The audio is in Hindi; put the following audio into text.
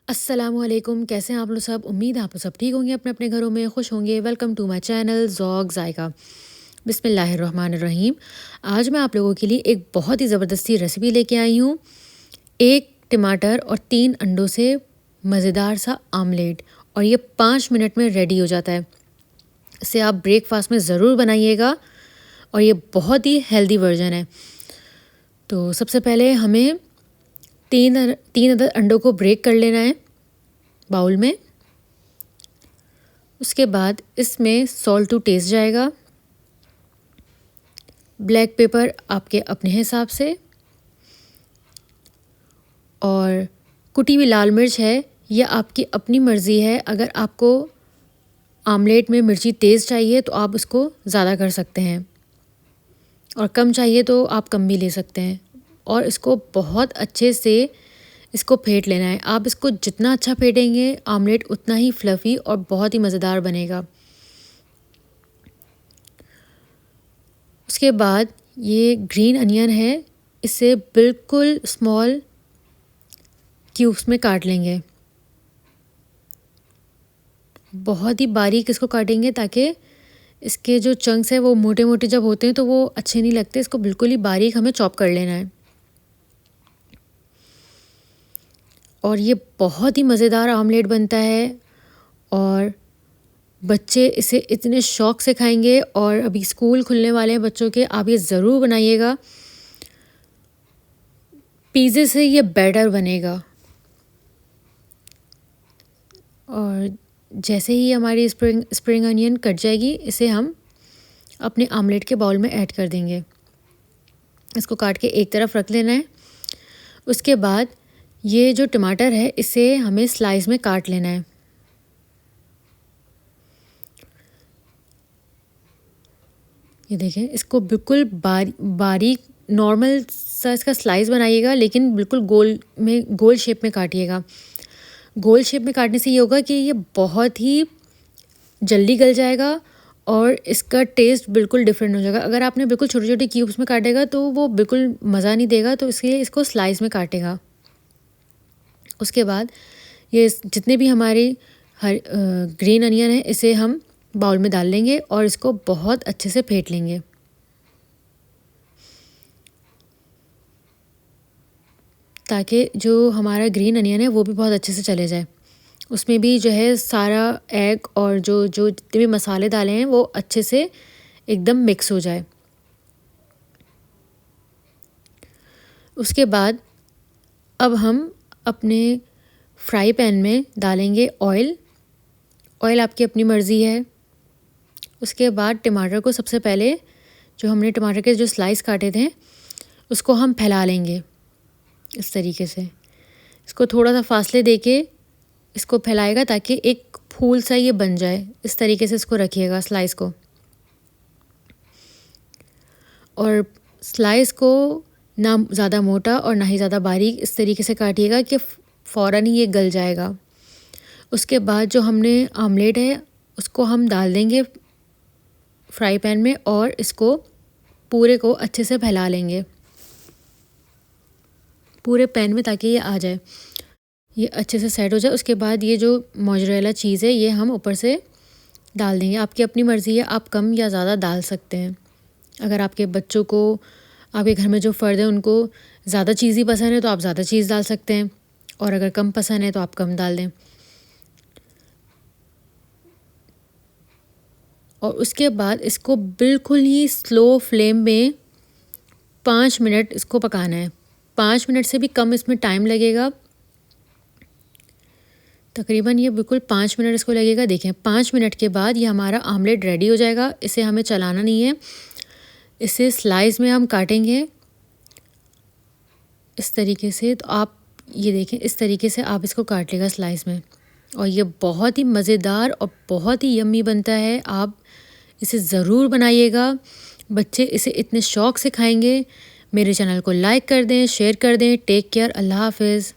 अस्सलामुअलैकुम, कैसे हैं आप लोग सब। उम्मीद है आप लोग सब ठीक होंगे, अपने अपने घरों में खुश होंगे। Welcome to my channel Zauq Zaika. बिस्मिल्लाहिर्रहमानिर्रहीम। आज मैं आप लोगों के लिए एक बहुत ही ज़बरदस्ती रेसिपी लेके आई हूँ। एक टमाटर और 3 अंडों से मज़ेदार सा आमलेट, और ये 5 मिनट में रेडी हो जाता है। इसे आप ब्रेकफास्ट में ज़रूर बनाइएगा, और ये बहुत ही हेल्दी वर्जन है। तो सबसे पहले हमें तीन अदद अंडों को ब्रेक कर लेना है बाउल में। उसके बाद इसमें सॉल्ट टू टेस्ट जाएगा, ब्लैक पेपर आपके अपने हिसाब से, और कुटी हुई लाल मिर्च है, यह आपकी अपनी मर्ज़ी है। अगर आपको आमलेट में मिर्ची तेज़ चाहिए तो आप उसको ज़्यादा कर सकते हैं, और कम चाहिए तो आप कम भी ले सकते हैं। और इसको बहुत अच्छे से इसको फेंट लेना है। आप इसको जितना अच्छा फेंटेंगे आमलेट उतना ही फ्लफ़ी और बहुत ही मज़ेदार बनेगा। उसके बाद ये ग्रीन अनियन है, इसे बिल्कुल स्मॉल क्यूब्स में काट लेंगे। बहुत ही बारीक इसको काटेंगे ताकि इसके जो चंक्स हैं वो मोटे मोटे जब होते हैं तो वो अच्छे नहीं लगते। इसको बिल्कुल ही बारीक हमें चॉप कर लेना है। और ये बहुत ही मज़ेदार आमलेट बनता है, और बच्चे इसे इतने शौक़ से खाएंगे। और अभी स्कूल खुलने वाले हैं बच्चों के, आप ये ज़रूर बनाइएगा। पिज़्ज़े से ये बेटर बनेगा। और जैसे ही हमारी स्प्रिंग अनियन कट जाएगी, इसे हम अपने आमलेट के बाउल में ऐड कर देंगे। इसको काट के एक तरफ रख लेना है। उसके बाद ये जो टमाटर है इसे हमें स्लाइस में काट लेना है। ये देखें, इसको बिल्कुल बारीक नॉर्मल सा इसका स्लाइस बनाइएगा, लेकिन बिल्कुल गोल शेप में काटिएगा। गोल शेप में काटने से ये होगा कि ये बहुत ही जल्दी गल जाएगा और इसका टेस्ट बिल्कुल डिफरेंट हो जाएगा। अगर आपने बिल्कुल छोटे छोटे क्यूब्स में काटेगा तो वो बिल्कुल मज़ा नहीं देगा, तो इसलिए इसको स्लाइस में काटेगा। उसके बाद ये जितने भी हमारे ग्रीन अनियन है इसे हम बाउल में डाल लेंगे और इसको बहुत अच्छे से फेंट लेंगे। ताकि जो हमारा ग्रीन अनियन है वो भी बहुत अच्छे से चले जाए। उसमें भी जो है सारा एग और जो जो जितने भी मसाले डाले हैं वो अच्छे से एकदम मिक्स हो जाए। उसके बाद अब हम अपने फ्राई पैन में डालेंगे ऑयल। ऑयल आपकी अपनी मर्ज़ी है। उसके बाद टमाटर को सबसे पहले जो हमने टमाटर के जो स्लाइस काटे थे उसको हम फैला लेंगे इस तरीके से। इसको थोड़ा सा फासले देके इसको फैलाएगा ताकि एक फूल सा ये बन जाए। इस तरीके से इसको रखिएगा स्लाइस को, और स्लाइस को ना ज़्यादा मोटा और ना ही ज़्यादा बारीक इस तरीके से काटिएगा कि फ़ौरन ही ये गल जाएगा। उसके बाद जो हमने आमलेट है उसको हम डाल देंगे फ्राई पैन में, और इसको पूरे को अच्छे से फैला लेंगे पूरे पैन में ताकि ये आ जाए, ये अच्छे से सेट हो जाए। उसके बाद ये जो मोज़रेला चीज़ है ये हम ऊपर से डाल देंगे। आपकी अपनी मर्ज़ी है, आप कम या ज़्यादा डाल सकते हैं। अगर आपके बच्चों को, आपके घर में जो फ़र्द है उनको ज़्यादा चीज़ ही पसंद है तो आप ज़्यादा चीज़ डाल सकते हैं, और अगर कम पसंद है तो आप कम डाल दें। और उसके बाद इसको बिल्कुल ही स्लो फ्लेम में 5 मिनट इसको पकाना है। 5 मिनट से भी कम इसमें टाइम लगेगा। तकरीबन ये बिल्कुल 5 मिनट इसको लगेगा। देखें, 5 मिनट के बाद ये हमारा आमलेट रेडी हो जाएगा। इसे हमें चलाना नहीं है, इसे स्लाइस में हम काटेंगे इस तरीके से। तो आप ये देखें, इस तरीके से आप इसको काट लेगा स्लाइस में, और ये बहुत ही मज़ेदार और बहुत ही यम्मी बनता है। आप इसे ज़रूर बनाइएगा, बच्चे इसे इतने शौक़ से खाएंगे। मेरे चैनल को लाइक कर दें, शेयर कर दें। टेक केयर, अल्लाह हाफ़िज़।